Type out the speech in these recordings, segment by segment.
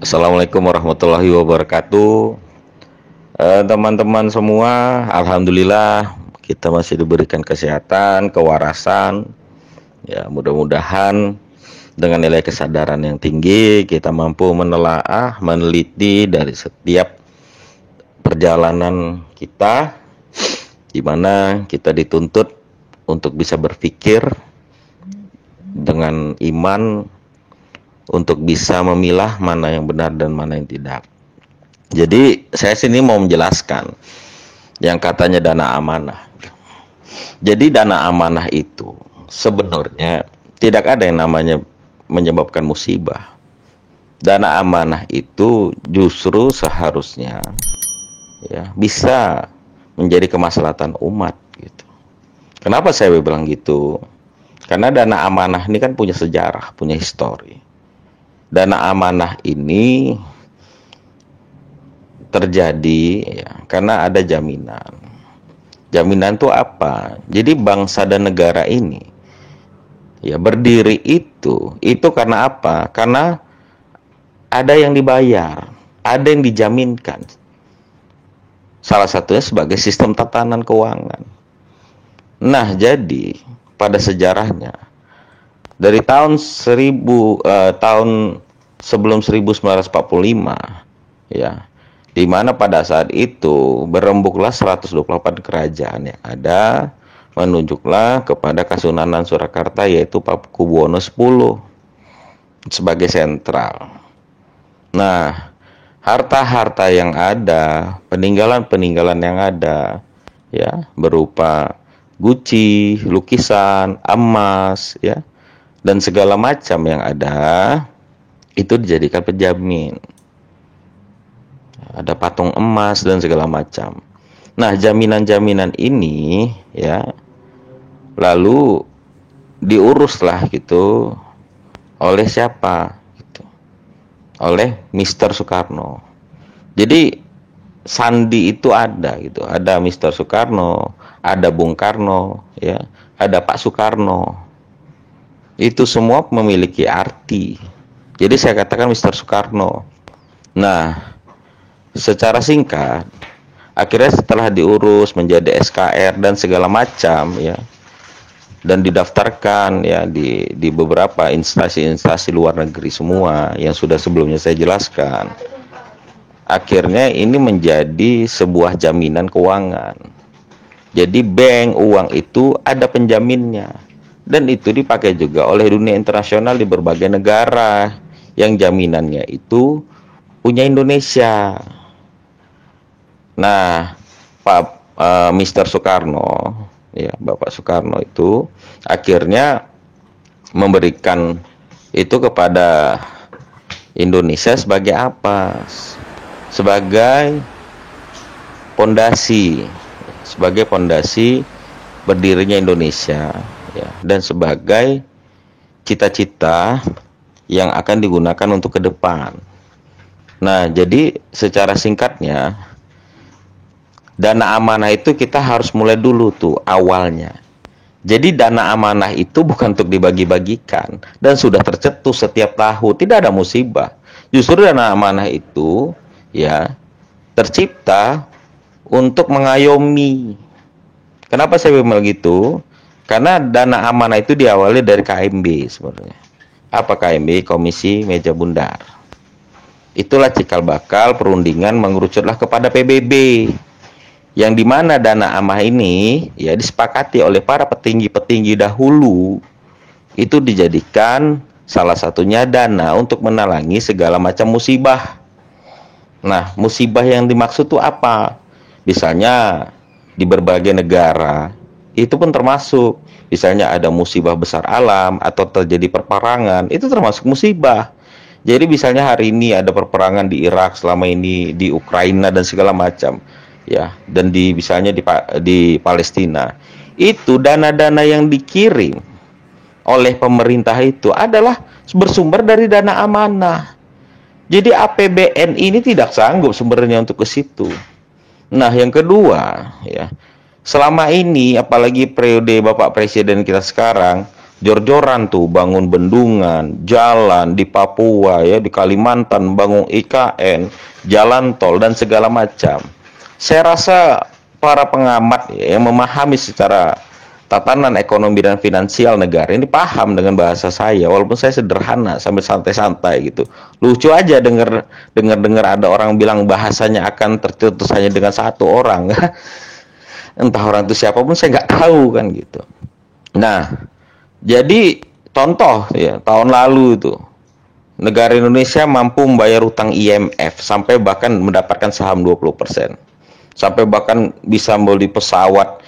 Assalamualaikum warahmatullahi wabarakatuh. Teman-teman semua, alhamdulillah kita masih diberikan kesehatan, kewarasan. Ya, mudah-mudahan dengan nilai kesadaran yang tinggi kita mampu menelaah, meneliti dari setiap perjalanan kita, di mana kita dituntut untuk bisa berpikir dengan iman, untuk bisa memilah mana yang benar dan mana yang tidak. Jadi saya sini mau menjelaskan yang katanya dana amanah. Jadi dana amanah itu sebenarnya tidak ada yang namanya menyebabkan musibah. Dana amanah itu justru seharusnya bisa menjadi kemaslahatan umat gitu. Kenapa saya bilang gitu? Karena dana amanah ini kan punya sejarah, punya histori. Dana amanah ini terjadi karena ada jaminan. Jaminan itu apa? Jadi bangsa dan negara ini berdiri itu karena apa? Karena ada yang dibayar, ada yang dijaminkan. Salah satunya sebagai sistem tatanan keuangan. Nah, jadi pada sejarahnya dari tahun sebelum 1945 di mana pada saat itu berembuklah 128 kerajaan yang ada, menunjuklah kepada Kasunanan Surakarta yaitu Pakubuwono X sebagai sentral. Nah, harta-harta yang ada, peninggalan-peninggalan yang ada berupa guci, lukisan, emas dan segala macam yang ada itu dijadikan penjamin. Ada patung emas dan segala macam. Nah, jaminan-jaminan ini lalu diuruslah gitu oleh siapa gitu. Oleh Mr. Soekarno. Jadi sandi itu ada gitu. Ada Mr. Soekarno, ada Bung Karno, ada Pak Soekarno. Itu semua memiliki arti. Jadi saya katakan Mr. Soekarno. Nah, secara singkat, akhirnya setelah diurus menjadi SKR dan segala macam dan didaftarkan di beberapa instansi luar negeri semua yang sudah sebelumnya saya jelaskan, akhirnya ini menjadi sebuah jaminan keuangan. Jadi bank uang itu ada penjaminnya, dan itu dipakai juga oleh dunia internasional di berbagai negara yang jaminannya itu punya Indonesia. Nah, Mr. Soekarno, Bapak Soekarno itu akhirnya memberikan itu kepada Indonesia sebagai apa? Sebagai pondasi, berdirinya Indonesia, dan sebagai cita-cita yang akan digunakan untuk ke depan. Nah, jadi secara singkatnya, dana amanah itu kita harus mulai dulu tuh awalnya. Jadi dana amanah itu bukan untuk dibagi-bagikan dan sudah tercetus setiap tahun, tidak ada musibah. Justru dana amanah itu tercipta untuk mengayomi. Kenapa saya bilang gitu? Karena dana amanah itu diawali dari KMB sebenarnya. Apa KMB? Komisi Meja Bundar. Itulah cikal bakal perundingan mengerucutlah kepada PBB. Yang dimana dana amanah ini disepakati oleh para petinggi-petinggi dahulu, itu dijadikan salah satunya dana untuk menalangi segala macam musibah. Nah, musibah yang dimaksud itu apa? Misalnya di berbagai negara itu pun termasuk, misalnya ada musibah besar alam atau terjadi perperangan, itu termasuk musibah. Jadi misalnya hari ini ada perperangan di Irak, selama ini di Ukraina dan segala macam. Dan misalnya di Palestina, itu dana-dana yang dikirim oleh pemerintah itu adalah bersumber dari dana amanah. Jadi APBN ini tidak sanggup sebenarnya untuk ke situ. Nah, yang kedua selama ini apalagi periode Bapak Presiden kita sekarang Jor-joran tuh bangun bendungan, jalan di Papua ya, di Kalimantan bangun IKN, jalan tol dan segala macam. Saya rasa para pengamat ya, yang memahami secara tatanan ekonomi dan finansial negara ini paham dengan bahasa saya, walaupun saya sederhana sambil santai-santai gitu. Lucu aja dengar ada orang bilang bahasanya akan tercetus hanya dengan satu orang. Entah orang itu siapapun saya nggak tahu kan gitu. Nah, jadi contoh ya, tahun lalu itu negara Indonesia mampu membayar utang IMF sampai bahkan mendapatkan saham 20%. Sampai bahkan bisa membeli pesawat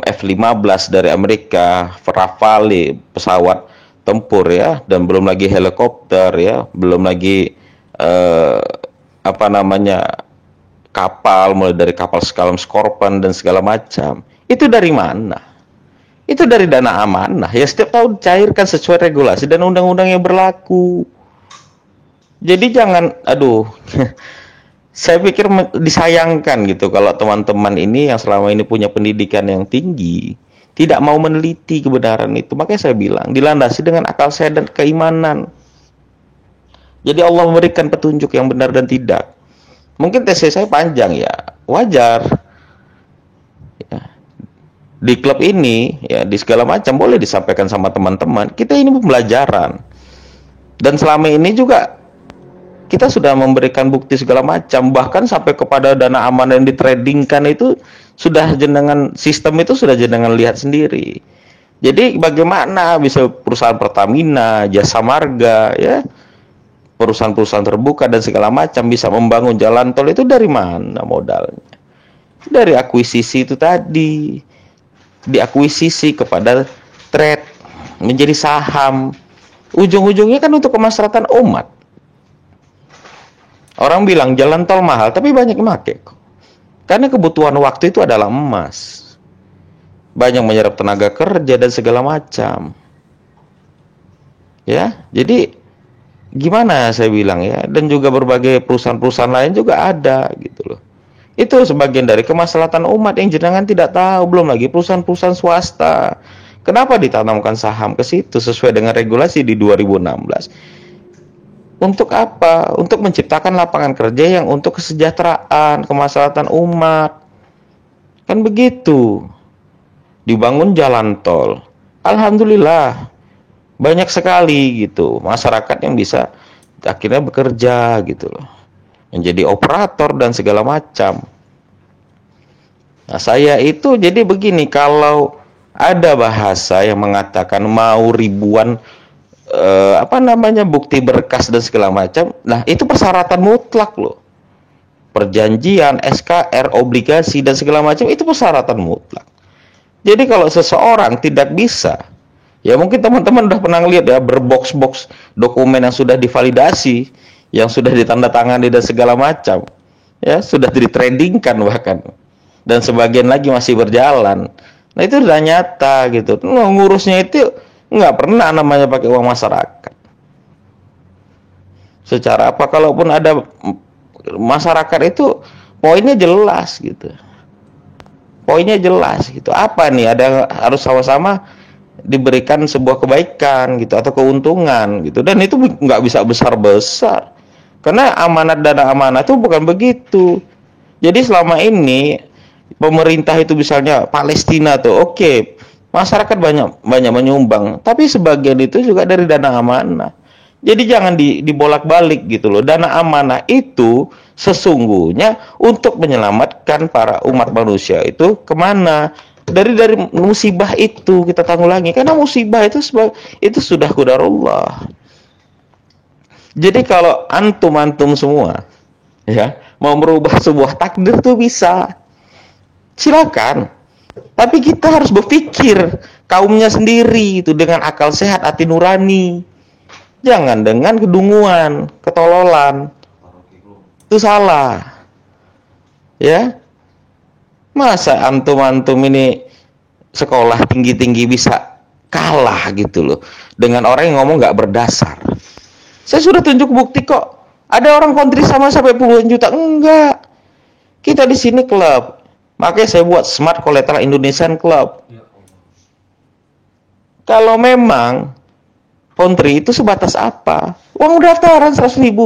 F-15 dari Amerika, Rafale, pesawat tempur ya, dan belum lagi helikopter ya, belum lagi apa namanya, kapal, mulai dari kapal selam Scorpion dan segala macam. Itu dari mana? Itu dari dana amanah ya, setiap tahun cairkan sesuai regulasi dan undang-undang yang berlaku. Jadi jangan, aduh, saya pikir disayangkan gitu kalau teman-teman ini yang selama ini punya pendidikan yang tinggi tidak mau meneliti kebenaran itu. Makanya saya bilang dilandasi dengan akal sehat dan keimanan. Jadi Allah memberikan petunjuk yang benar dan tidak. Mungkin tesis saya panjang ya, wajar. Di klub ini ya, di segala macam boleh disampaikan sama teman-teman. Kita ini pembelajaran, dan selama ini juga kita sudah memberikan bukti segala macam, bahkan sampai kepada dana amanah yang ditradingkan itu sudah jenengan, sistem itu sudah jenengan lihat sendiri. Jadi bagaimana bisa perusahaan Pertamina, Jasa Marga ya, perusahaan-perusahaan terbuka dan segala macam bisa membangun jalan tol, itu dari mana modalnya? Dari akuisisi itu tadi, diakuisisi kepada trade menjadi saham, ujung-ujungnya kan untuk kemaslahatan umat. Orang bilang jalan tol mahal, tapi banyak yang pakai kok, karena kebutuhan waktu itu adalah emas, banyak menyerap tenaga kerja dan segala macam ya. Jadi gimana saya bilang ya, dan juga berbagai perusahaan-perusahaan lain juga ada gitu loh. Itu sebagian dari kemaslahatan umat yang jenengan tidak tahu. Belum lagi perusahaan-perusahaan swasta. Kenapa ditanamkan saham ke situ sesuai dengan regulasi di 2016? Untuk apa? Untuk menciptakan lapangan kerja yang untuk kesejahteraan, kemaslahatan umat. Kan begitu. Dibangun jalan tol. Alhamdulillah. Banyak sekali gitu masyarakat yang bisa akhirnya bekerja gitu loh, menjadi operator dan segala macam. Nah, saya itu jadi begini, kalau ada bahasa yang mengatakan mau ribuan bukti berkas dan segala macam, nah itu persyaratan mutlak loh. Perjanjian, SKR, obligasi dan segala macam itu persyaratan mutlak. Jadi kalau seseorang tidak bisa, ya mungkin teman-teman udah pernah lihat ya, berbox-box dokumen yang sudah divalidasi, yang sudah ditandatangani dan segala macam, ya sudah ditradingkan bahkan, dan sebagian lagi masih berjalan. Nah itu udah nyata gitu. Ngurusnya itu nggak pernah namanya pakai uang masyarakat. Secara apa, kalaupun ada masyarakat itu poinnya jelas gitu. Poinnya jelas gitu. Apa nih, ada harus sama-sama diberikan sebuah kebaikan gitu atau keuntungan gitu, dan itu nggak bisa besar-besar. Karena amanat, dana amanah itu bukan begitu. Jadi selama ini pemerintah itu misalnya Palestina tuh, oke, masyarakat banyak menyumbang, tapi sebagian itu juga dari dana amanah. Jadi jangan dibolak-balik gitu loh. Dana amanah itu sesungguhnya untuk menyelamatkan para umat manusia itu kemana? Dari musibah itu kita tanggulangi, karena musibah itu sudah qadarullah. Jadi kalau antum semua ya mau merubah sebuah takdir tuh bisa, silakan. Tapi kita harus berpikir kaumnya sendiri itu dengan akal sehat, hati nurani. Jangan dengan kedunguan, ketololan. Itu salah. Ya. Masa antum ini sekolah tinggi-tinggi bisa kalah gitu loh dengan orang yang ngomong nggak berdasar. Saya sudah tunjuk bukti kok. Ada orang kontri sama sampai puluhan juta. Enggak. Kita di sini klub. Makanya saya buat Smart Collateral Indonesian Club. Kalau memang kontri itu sebatas apa? Uang daftaran 100.000.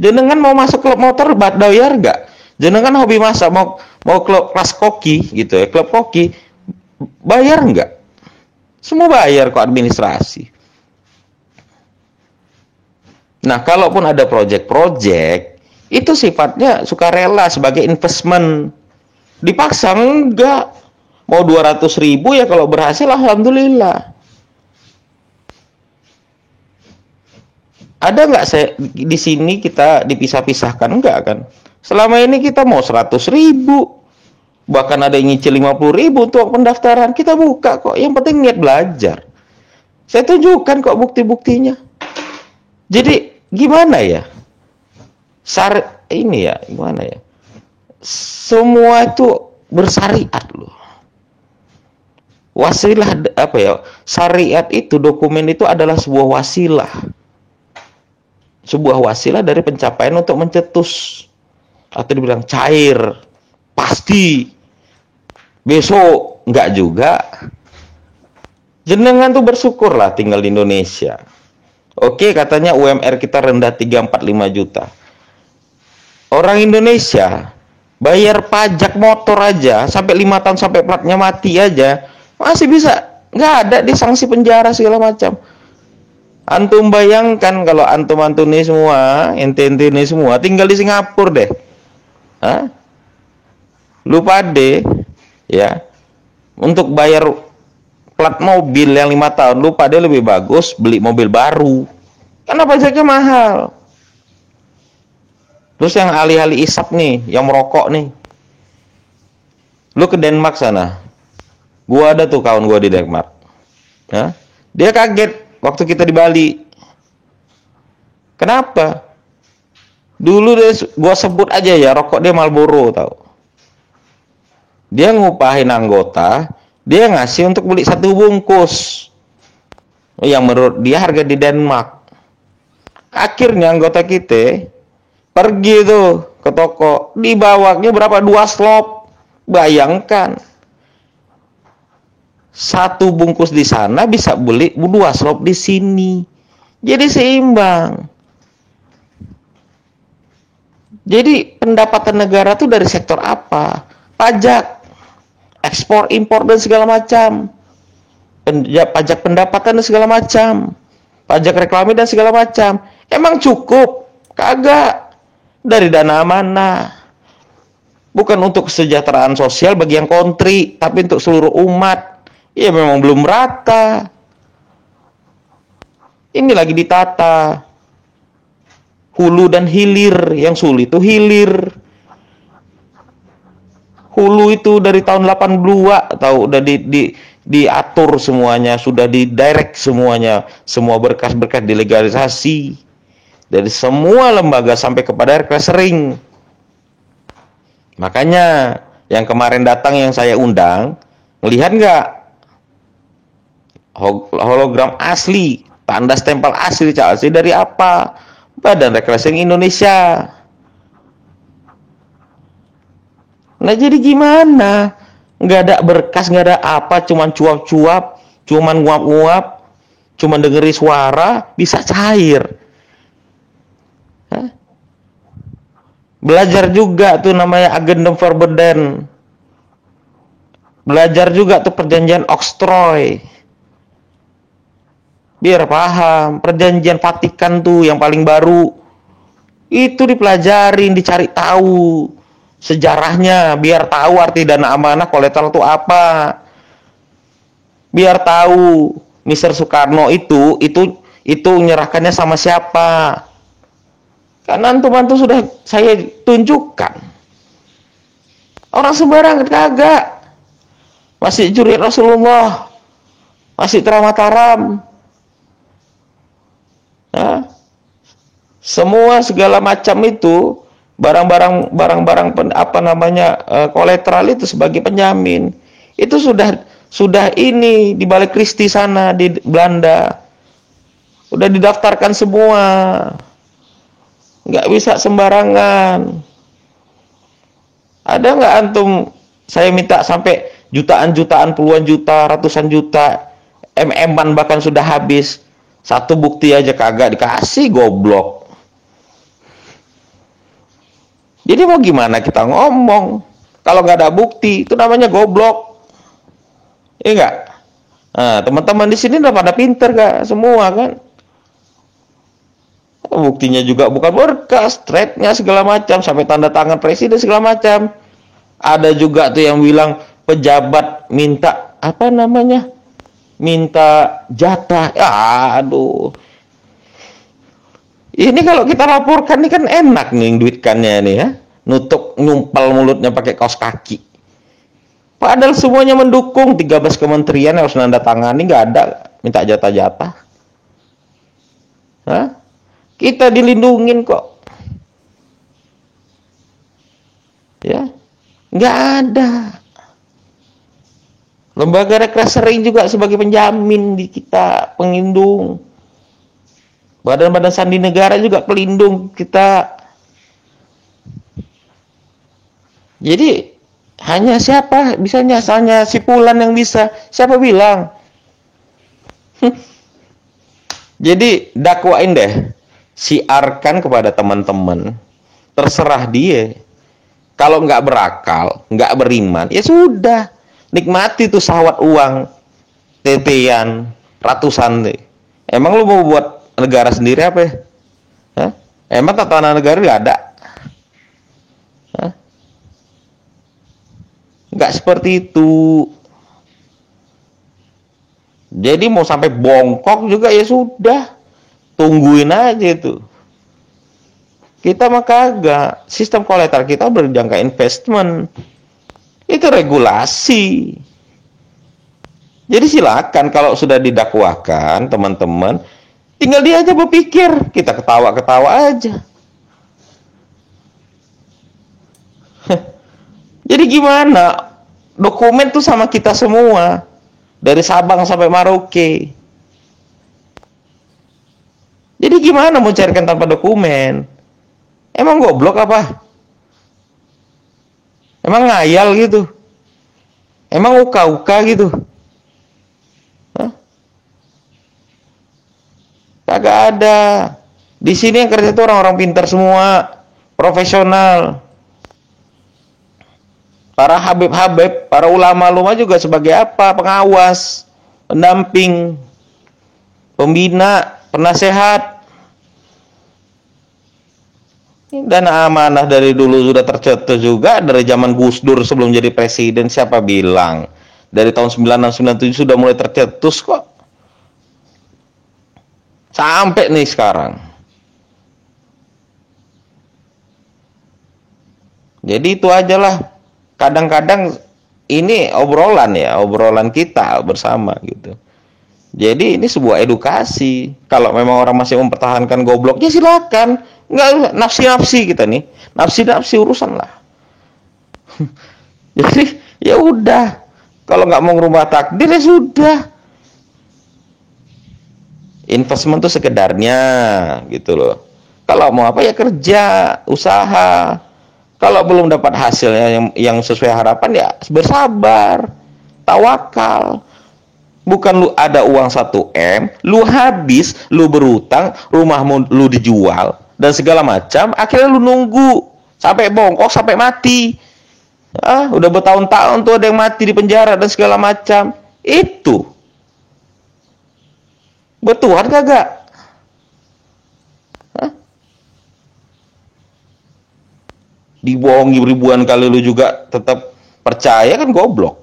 Jenengan mau masuk klub motor bayar nggak? Jenengan hobi masak mau klub kelas koki gitu ya, klub koki bayar nggak? Semua bayar kok administrasi. Nah, kalaupun ada proyek-proyek itu sifatnya sukarela sebagai investment. Dipaksa enggak. Mau 200.000 ya kalau berhasil alhamdulillah. Ada nggak saya di sini kita dipisah-pisahkan? Enggak kan? Selama ini kita mau 100.000, bahkan ada yang nyicil 50.000 untuk pendaftaran, kita buka kok. Yang penting niat belajar. Saya tunjukkan kok bukti-buktinya. Jadi gimana ya? Ini ya gimana ya? Semua itu bersyariat loh. Wasilah apa ya? Syariat itu, dokumen itu adalah sebuah wasilah. Sebuah wasilah dari pencapaian untuk mencetus, atau dibilang cair, pasti besok enggak juga. Jenengan tuh bersyukurlah tinggal di Indonesia. Oke, katanya UMR kita rendah 3-4-5 juta. Orang Indonesia bayar pajak motor aja sampai 5 tahun sampai platnya mati aja masih bisa, nggak ada disanksi penjara segala macam. Antum bayangkan kalau antum ini semua, ente ini semua tinggal di Singapura deh. Hah? Lupa deh, ya. Untuk bayar plat mobil yang 5 tahun, lupa deh lebih bagus beli mobil baru. Karena pajaknya mahal. Terus yang alih-alih isap nih, yang merokok nih. Lu ke Denmark sana. Gua ada tuh kawan gua di Denmark. Hah? Dia kaget waktu kita di Bali. Kenapa? Dulu gua sebut aja ya, rokok dia Marlboro tau. Dia ngupahin anggota, dia ngasih untuk beli 1 bungkus. Yang menurut dia harga di Denmark. Akhirnya anggota kita pergi tuh ke toko, dibawanya berapa? 2 slop. Bayangkan. 1 bungkus di sana bisa beli 2 slop di sini. Jadi seimbang. Jadi pendapatan negara tuh dari sektor apa? Pajak, ekspor, impor dan segala macam. Pajak pendapatan dan segala macam. Pajak reklame dan segala macam. Emang cukup? Kagak. Dari dana mana? Bukan untuk kesejahteraan sosial bagi yang kontri, tapi untuk seluruh umat. Ya memang belum rata. Ini lagi ditata. Hulu dan hilir. Yang sulit itu hilir. Hulu itu dari tahun 82 tahu udah diatur semuanya, sudah didirect semuanya, semua berkas-berkas dilegalisasi dari semua lembaga sampai kepada rekening. Makanya yang kemarin datang yang saya undang, melihat nggak hologram asli, tanda stempel asli asli dari apa? Badan Rekening Indonesia. Nah jadi gimana? Nggak ada berkas, nggak ada apa, cuman cuap-cuap, cuman nguap-nguap, cuman dengeri suara, bisa cair. Hah? Belajar juga tuh namanya Agendum Verbenden. Belajar juga tuh perjanjian Oktroy. Biar paham, perjanjian Vatikan tuh yang paling baru. Itu dipelajarin, dicari tahu sejarahnya, biar tahu arti dana amanah kolateral itu apa. Biar tahu Mr. Soekarno itu menyerahkannya sama siapa. Karena antum sudah saya tunjukkan. Orang sembarangan kagak. Masih curi Rasulullah. Masih Mataram. Nah, semua segala macam itu barang-barang apa namanya kolateral itu sebagai penjamin itu sudah ini di Balai Kristi sana di Belanda udah didaftarkan semua, nggak bisa sembarangan. Ada nggak antum saya minta sampai jutaan puluhan juta ratusan juta MM-an bahkan sudah habis. Satu bukti aja kagak dikasih, goblok. Jadi mau gimana kita ngomong? Kalau nggak ada bukti, itu namanya goblok. Iya nggak? Nah, teman-teman di sini udah pada pinter gak? Semua kan? Buktinya juga bukan berkas, thread-nya segala macam, sampai tanda tangan presiden segala macam. Ada juga tuh yang bilang pejabat minta apa namanya? Minta jatah. Ya, aduh. Ini kalau kita laporkan ini kan enak nih duitkannya nih ya. Nutup nyumpal mulutnya pakai kaos kaki. Padahal semuanya mendukung, 13 kementerian harus nanda tangani, nggak ada minta jatah-jatah. Hah? Kita dilindungin kok. Ya, nggak ada. Lembaga rekrasering juga sebagai penjamin di kita, pelindung. Badan-badan sandi negara juga pelindung kita. Jadi hanya siapa bisanya? Hanya si Fulan yang bisa. Siapa bilang? Jadi dakwain deh, siarkan kepada teman-teman. Terserah dia. Kalau nggak berakal, nggak beriman, ya sudah. Nikmati tuh sahwat uang, tetean, ratusan deh. Emang lu mau buat negara sendiri apa ya? Hah? Emang tatanan negara nggak ada? Hah? Nggak seperti itu. Jadi mau sampai bongkok juga ya sudah. Tungguin aja itu. Kita mah kagak. Sistem kolektor kita berjangka investment. Itu regulasi. Jadi silakan kalau sudah didakwakan teman-teman, tinggal dia aja berpikir, kita ketawa-ketawa aja. Jadi gimana? Dokumen tuh sama kita semua, dari Sabang sampai Merauke. Jadi gimana mau carikan tanpa dokumen? Emang goblok apa? Emang ngayal gitu? Emang uka-uka gitu? Hah? Kagak ada. Di sini yang kerja itu orang-orang pintar semua, profesional. Para habib-habib, para ulama-ulama juga sebagai apa? Pengawas, pendamping, pembina, penasehat. Dana amanah dari dulu sudah tercetus juga, dari zaman Gus Dur sebelum jadi presiden. Siapa bilang dari tahun 96-97 sudah mulai tercetus kok, sampai nih sekarang. Jadi itu aja lah. Kadang-kadang ini obrolan kita bersama gitu. Jadi ini sebuah edukasi. Kalau memang orang masih mempertahankan gobloknya silakan. Nggak nafsi-nafsi kita nih. Nafsi-nafsi urusan lah. Jadi ya udah. Kalau nggak mau ngerubah takdir ya sudah. Investment tuh sekedarnya gitu loh. Kalau mau apa ya kerja, usaha. Kalau belum dapat hasilnya yang sesuai harapan ya bersabar. Tawakal. Bukan lu ada uang 1 M, lu habis, lu berutang, rumahmu lu dijual, dan segala macam, akhirnya lu nunggu, sampai bongkok, sampai mati. Udah bertahun-tahun tuh ada yang mati di penjara, dan segala macam. Itu. Bertuhan kagak? Dibohongi ribuan kali lu juga tetap percaya kan goblok.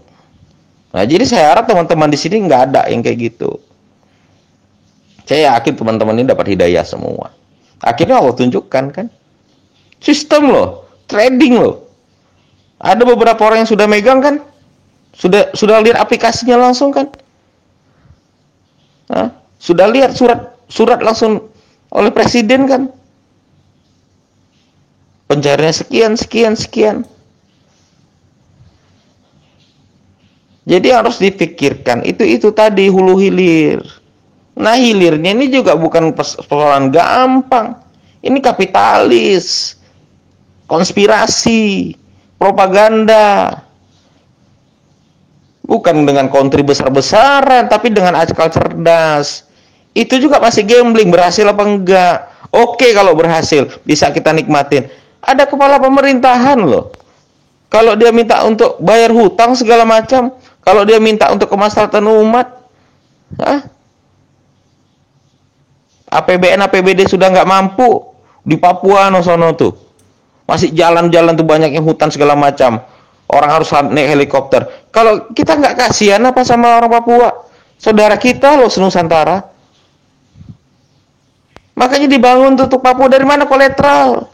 Nah, jadi saya harap teman-teman di sini nggak ada yang kayak gitu. Saya yakin teman-teman ini dapat hidayah semua. Akhirnya Allah tunjukkan kan. Sistem loh, trading loh. Ada beberapa orang yang sudah megang kan. Sudah lihat aplikasinya langsung kan. Sudah lihat surat langsung oleh presiden kan. Penjaraannya sekian. Jadi harus dipikirkan itu tadi hulu hilir. Nah hilirnya ini juga bukan persoalan gampang. Ini kapitalis, konspirasi, propaganda. Bukan dengan kontri besar-besaran, tapi dengan akal cerdas. Itu juga masih gambling, berhasil apa enggak. Oke, kalau berhasil, bisa kita nikmatin. Ada kepala pemerintahan loh. Kalau dia minta untuk bayar hutang segala macam, kalau dia minta untuk kemaslahatan umat, APBN APBD sudah nggak mampu di Papua no sono tuh. Masih jalan-jalan tuh banyaknya hutan segala macam. Orang harus naik helikopter. Kalau kita nggak kasihan apa sama orang Papua? Saudara kita loh senusantara. Makanya dibangun tutup Papua. Dari mana kolateral?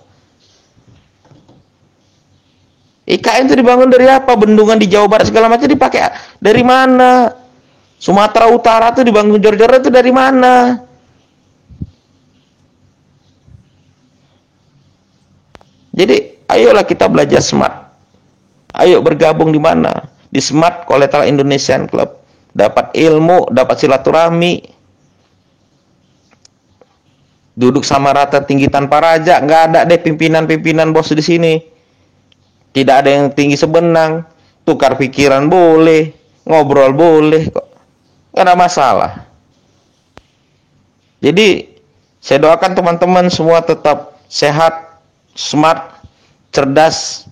IKN itu dibangun dari apa? Bendungan di Jawa Barat segala macam dipakai dari mana? Sumatera Utara tuh dibangun jor-jor itu dari mana? Jadi ayolah kita belajar smart. Ayo bergabung di mana? Di Smart Collateral Indonesian Club. Dapat ilmu, dapat silaturahmi. Duduk sama rata tinggi tanpa raja, nggak ada deh pimpinan-pimpinan bos di sini. Tidak ada yang tinggi sebenang. Tukar pikiran boleh, ngobrol boleh kok. Nggak ada masalah. Jadi saya doakan teman-teman semua tetap sehat, smart, cerdas,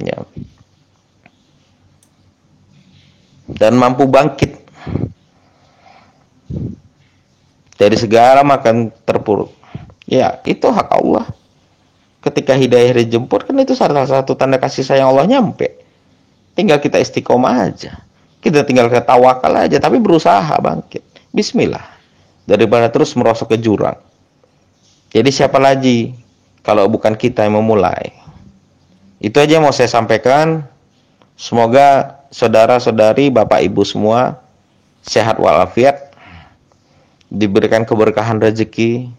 ya, dan mampu bangkit dari segala makan terpuruk. Ya, itu hak Allah. Ketika hidayah dijemput, kan itu salah satu tanda kasih sayang Allah nyampe. Tinggal kita istiqomah aja. Kita tinggal tawakal aja, tapi berusaha bangkit. Bismillah. Daripada terus merosok ke jurang. Jadi siapa lagi kalau bukan kita yang memulai? Itu aja yang mau saya sampaikan. Semoga saudara-saudari, Bapak Ibu semua sehat walafiat, diberikan keberkahan rezeki,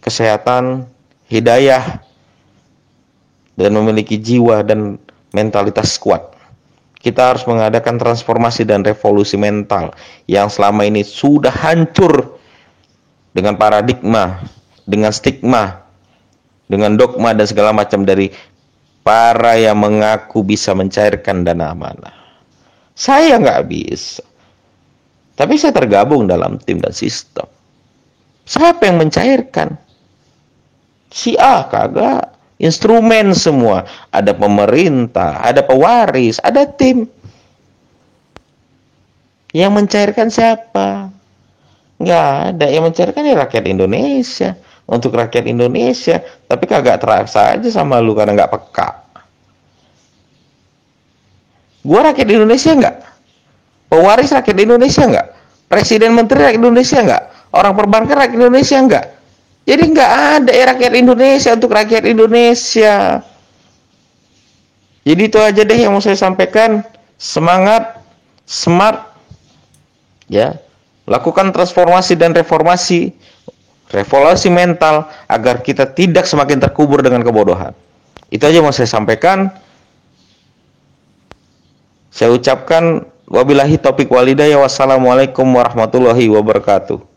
kesehatan, hidayah, dan memiliki jiwa dan mentalitas kuat. Kita harus mengadakan transformasi dan revolusi mental yang selama ini sudah hancur dengan paradigma, dengan stigma, dengan dogma dan segala macam dari para yang mengaku bisa mencairkan dana amanah. Saya nggak bisa. Tapi saya tergabung dalam tim dan sistem. Siapa yang mencairkan? Si A kagak. Instrumen semua. Ada pemerintah, ada pewaris, ada tim. Yang mencairkan siapa? Nggak ada. Yang mencairkan ya rakyat Indonesia. Untuk rakyat Indonesia. Tapi kagak terasa aja sama lu karena nggak peka. Gua rakyat Indonesia nggak? Pewaris rakyat Indonesia nggak? Presiden menteri rakyat Indonesia nggak? Orang perbankan rakyat Indonesia nggak? Jadi nggak ada rakyat Indonesia untuk rakyat Indonesia. Jadi itu aja deh yang mau saya sampaikan. Semangat, smart, ya, lakukan transformasi dan reformasi, revolusi mental agar kita tidak semakin terkubur dengan kebodohan. Itu aja yang mau saya sampaikan. Saya ucapkan wabillahi taufiq walhidayah. Wassalamualaikum warahmatullahi wabarakatuh.